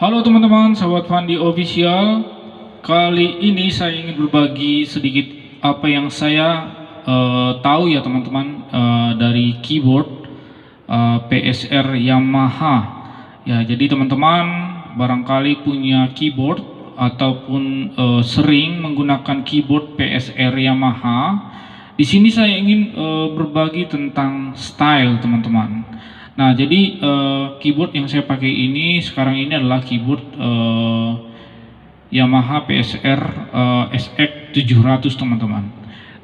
Halo teman-teman, sahabat Fandi Official. Kali ini saya ingin berbagi sedikit apa yang saya tahu ya teman-teman, dari keyboard PSR Yamaha. Ya, jadi teman-teman barangkali punya keyboard ataupun sering menggunakan keyboard PSR Yamaha. Di sini saya ingin berbagi tentang style teman-teman. Nah, jadi keyboard yang saya pakai ini sekarang ini adalah keyboard Yamaha PSR SX 700 teman-teman.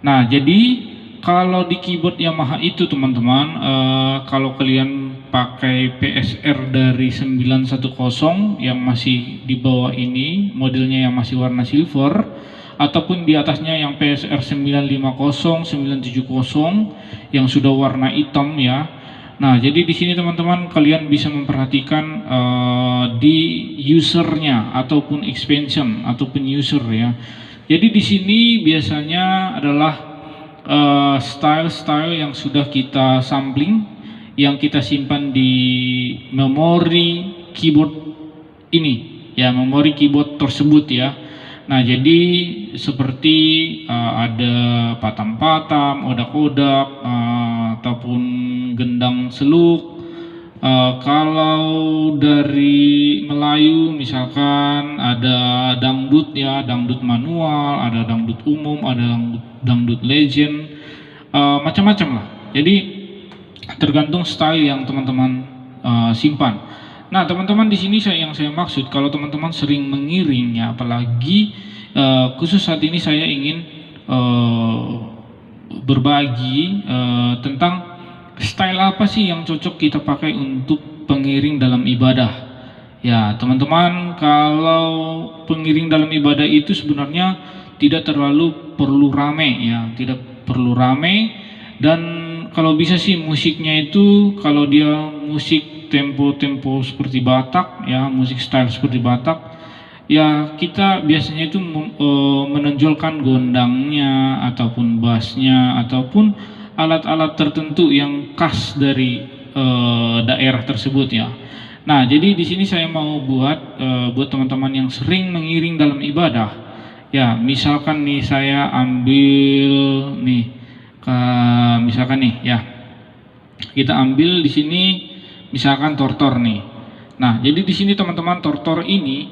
Nah, jadi kalau di keyboard Yamaha itu teman-teman, kalau kalian pakai PSR dari 910 yang masih di bawah ini, modelnya yang masih warna silver, ataupun di atasnya yang PSR 950, 970 yang sudah warna hitam ya. Nah, jadi di sini teman-teman kalian bisa memperhatikan di usernya ataupun expansion ataupun user ya. Jadi di sini biasanya adalah style-style yang sudah kita sampling, yang kita simpan di memori keyboard ini ya, memori keyboard tersebut ya. Nah, jadi seperti ada patam-patam, odak-odak, ataupun gendang seluk. Kalau dari Melayu misalkan ada dangdut ya, dangdut manual, ada dangdut umum, ada dangdut legend, macam-macam lah. Jadi tergantung style yang teman-teman simpan. Nah, teman-teman di sini yang saya maksud kalau teman-teman sering mengiring ya, apalagi khusus saat ini saya ingin berbagi tentang style apa sih yang cocok kita pakai untuk pengiring dalam ibadah. Ya, teman-teman, kalau pengiring dalam ibadah itu sebenarnya tidak terlalu perlu rame ya, tidak perlu rame, dan kalau bisa sih musiknya itu kalau dia musik tempo-tempo seperti Batak ya, musik style seperti Batak ya, kita biasanya itu menonjolkan gondangnya ataupun bassnya ataupun alat-alat tertentu yang khas dari daerah tersebut ya. Nah, jadi di sini saya mau buat teman-teman yang sering mengiring dalam ibadah ya. Misalkan nih saya ambil nih misalkan nih ya, kita ambil di sini misalkan tortor nih. Nah, jadi di sini teman-teman tortor ini,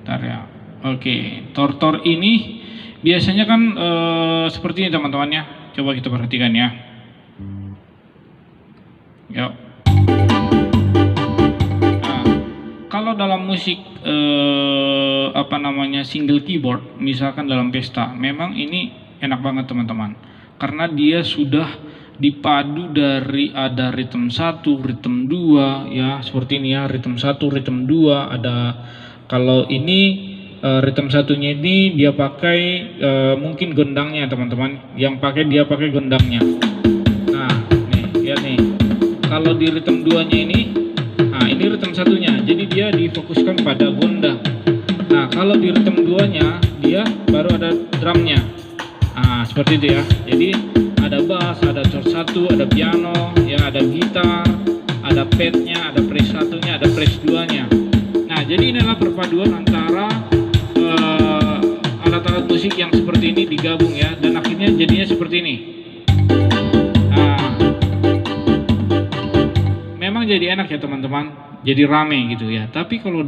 bentar ya. Oke, tortor ini biasanya kan seperti ini teman-teman ya. Coba kita perhatikan ya. Yuk. Nah, kalau dalam musik single keyboard, misalkan dalam pesta, memang ini enak banget teman-teman, karena dia sudah dipadu dari ada ritme 1, ritme 2 ya, seperti ini ya, ritme 1, ritme 2 ada. Kalau ini ritme satunya ini dia pakai mungkin gondangnya teman-teman, yang dia pakai gondangnya. Nah, nih lihat nih, kalau di ritme 2 nya ini, nah ini ritme satunya, jadi dia difokuskan pada gondang. Nah, kalau di ritme 2 nya dia baru ada drumnya. Nah, seperti itu ya. Jadi ada bass, ada chord 1, ada piano, ya ada gitar, ada padnya, ada press 1-nya, ada press 2-nya. Nah, jadi ini adalah perpaduan antara alat-alat musik yang seperti ini digabung ya, dan akhirnya jadinya seperti ini. Nah, memang jadi enak ya teman-teman, jadi rame gitu ya. Tapi kalau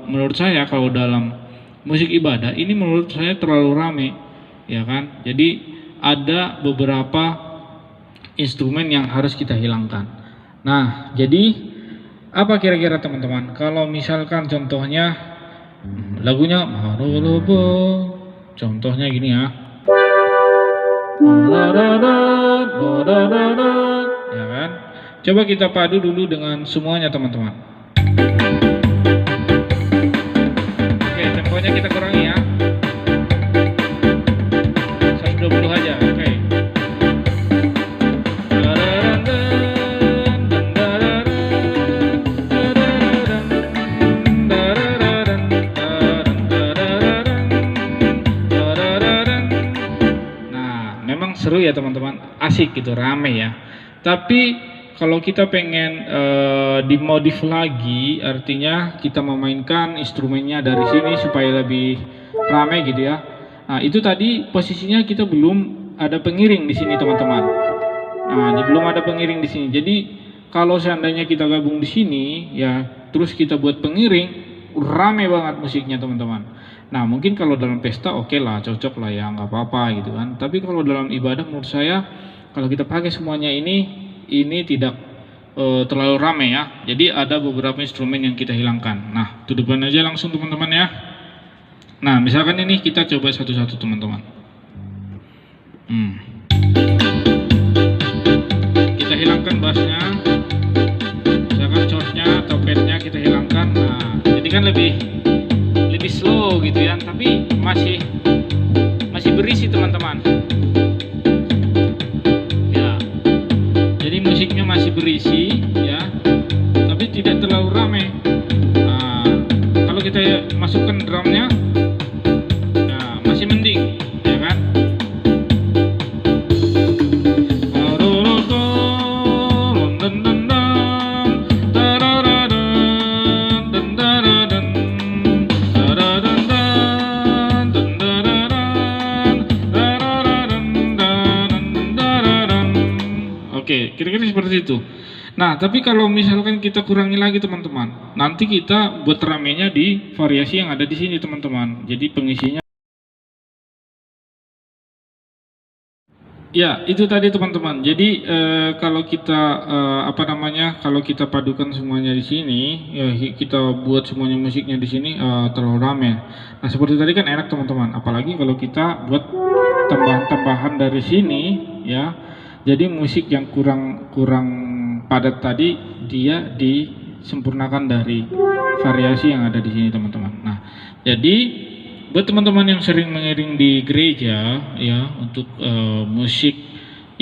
menurut saya kalau dalam musik ibadah ini menurut saya terlalu rame ya kan. Jadi ada beberapa instrumen yang harus kita hilangkan. Nah, jadi apa kira-kira teman-teman? Kalau misalkan contohnya lagunya Marolobo, contohnya gini ya. Ya kan? Coba kita padu dulu dengan semuanya teman-teman. Oke, temponya kita kurangi ya. 120 aja. Oke. Nah, memang seru ya teman-teman, asik gitu, rame ya. Tapi kalau kita pengen dimodif lagi, artinya kita memainkan instrumennya dari sini supaya lebih ramai gitu ya. Nah, itu tadi posisinya kita belum ada pengiring di sini teman-teman. Nah, belum ada pengiring di sini. Jadi kalau seandainya kita gabung di sini ya, terus kita buat pengiring, rame banget musiknya teman-teman. Nah, mungkin kalau dalam pesta oke lah, cocok lah ya, nggak apa-apa gitu kan. Tapi kalau dalam ibadah menurut saya kalau kita pakai semuanya ini tidak terlalu ramai ya. Jadi ada beberapa instrumen yang kita hilangkan. Nah, to depan aja langsung teman-teman ya. Nah, misalkan ini kita coba satu-satu teman-teman. Kita hilangkan bassnya, misalkan chordnya atau padnya kita hilangkan. Nah, jadi kan lebih slow gitu ya, tapi masih berisi teman-teman. Musiknya masih berisi ya, tapi tidak terlalu ramai. Nah, kalau kita masukkan drumnya ya masih mending ya kan. Oke, kira-kira seperti itu. Nah, tapi kalau misalkan kita kurangi lagi teman-teman, nanti kita buat ramenya di variasi yang ada di sini teman-teman. Jadi pengisinya, ya itu tadi teman-teman. Jadi kalau kita kalau kita padukan semuanya di sini, ya kita buat semuanya musiknya di sini terlalu rame. Nah, seperti tadi kan enak teman-teman. Apalagi kalau kita buat tambahan-tambahan dari sini, ya. Jadi musik yang kurang padat tadi dia disempurnakan dari variasi yang ada di sini teman-teman. Nah, jadi buat teman-teman yang sering mengiring di gereja ya untuk musik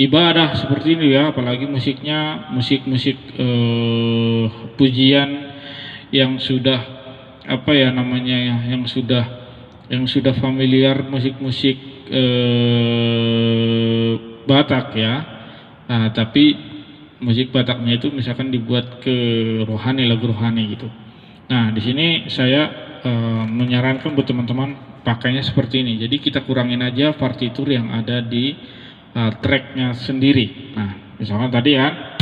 ibadah seperti ini ya, apalagi musiknya musik pujian yang sudah yang sudah familiar, musik-musik Batak ya. Nah, tapi musik Bataknya itu misalkan dibuat ke lagu rohani gitu. Nah, di sini saya menyarankan buat teman-teman pakainya seperti ini. Jadi kita kurangin aja partitur yang ada di tracknya sendiri. Nah, misalkan tadi ya.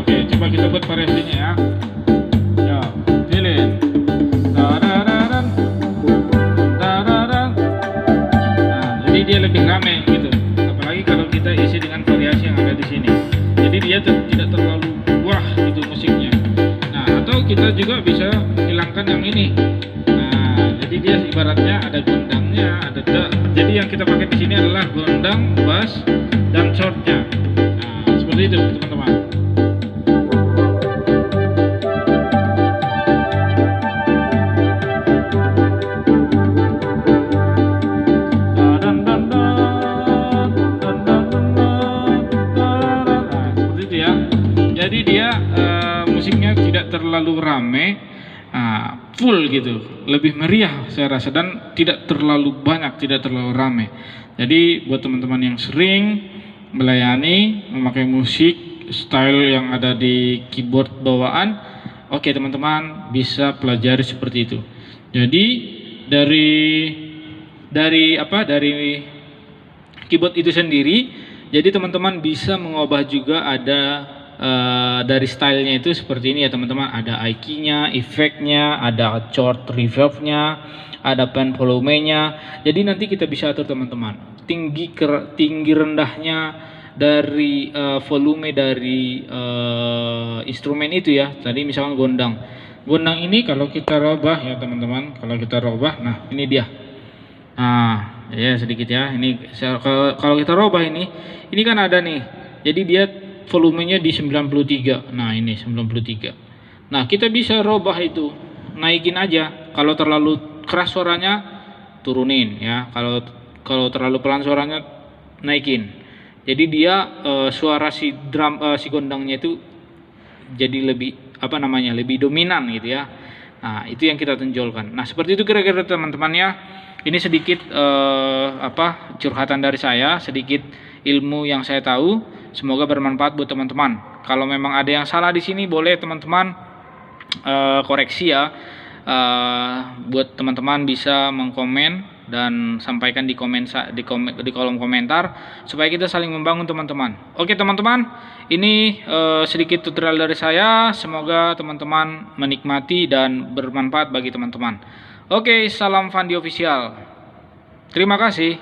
Oke, coba kita buat variasinya ya. Dia lebih ramai gitu, apalagi kalau kita isi dengan variasi yang ada di sini. Jadi dia tidak terlalu wah gitu musiknya. Nah, atau kita juga bisa hilangkan yang ini. Nah, jadi dia ibaratnya ada gondangnya, jadi yang kita pakai di sini adalah gondang, bass, dan chordnya. Nah, seperti itu teman-teman. Jadi dia musiknya tidak terlalu rame, full gitu, lebih meriah saya rasa, dan tidak terlalu banyak, tidak terlalu rame. Jadi buat teman-teman yang sering melayani memakai musik style yang ada di keyboard bawaan, oke teman-teman bisa pelajari seperti itu. Jadi dari keyboard itu sendiri, jadi teman-teman bisa mengubah juga ada dari stylenya itu seperti ini ya teman-teman. Ada IK-nya, efeknya, ada chord reverb-nya, ada pen volumenya. Jadi nanti kita bisa atur teman-teman tinggi rendahnya dari volume dari instrumen itu ya. Tadi misalkan gondang ini kalau kita robah ya teman-teman, nah ini dia. Nah ya sedikit ya, ini kalau kita robah ini kan ada nih, jadi dia volumenya di 93. Nah ini 93. Nah kita bisa robah itu, naikin aja. Kalau terlalu keras suaranya turunin ya, kalau terlalu pelan suaranya naikin. Jadi dia suara si gondangnya itu jadi lebih lebih dominan gitu ya. Nah, itu yang kita tonjolkan. Nah, seperti itu kira-kira teman-teman ya. Ini sedikit curhatan dari saya, sedikit ilmu yang saya tahu. Semoga bermanfaat buat teman-teman. Kalau memang ada yang salah di sini, boleh teman-teman koreksi ya. Buat teman-teman bisa mengkomen dan sampaikan di kolom komentar supaya kita saling membangun teman-teman. Oke teman-teman, ini sedikit tutorial dari saya. Semoga teman-teman menikmati dan bermanfaat bagi teman-teman. Oke, salam Fandi Official. Terima kasih.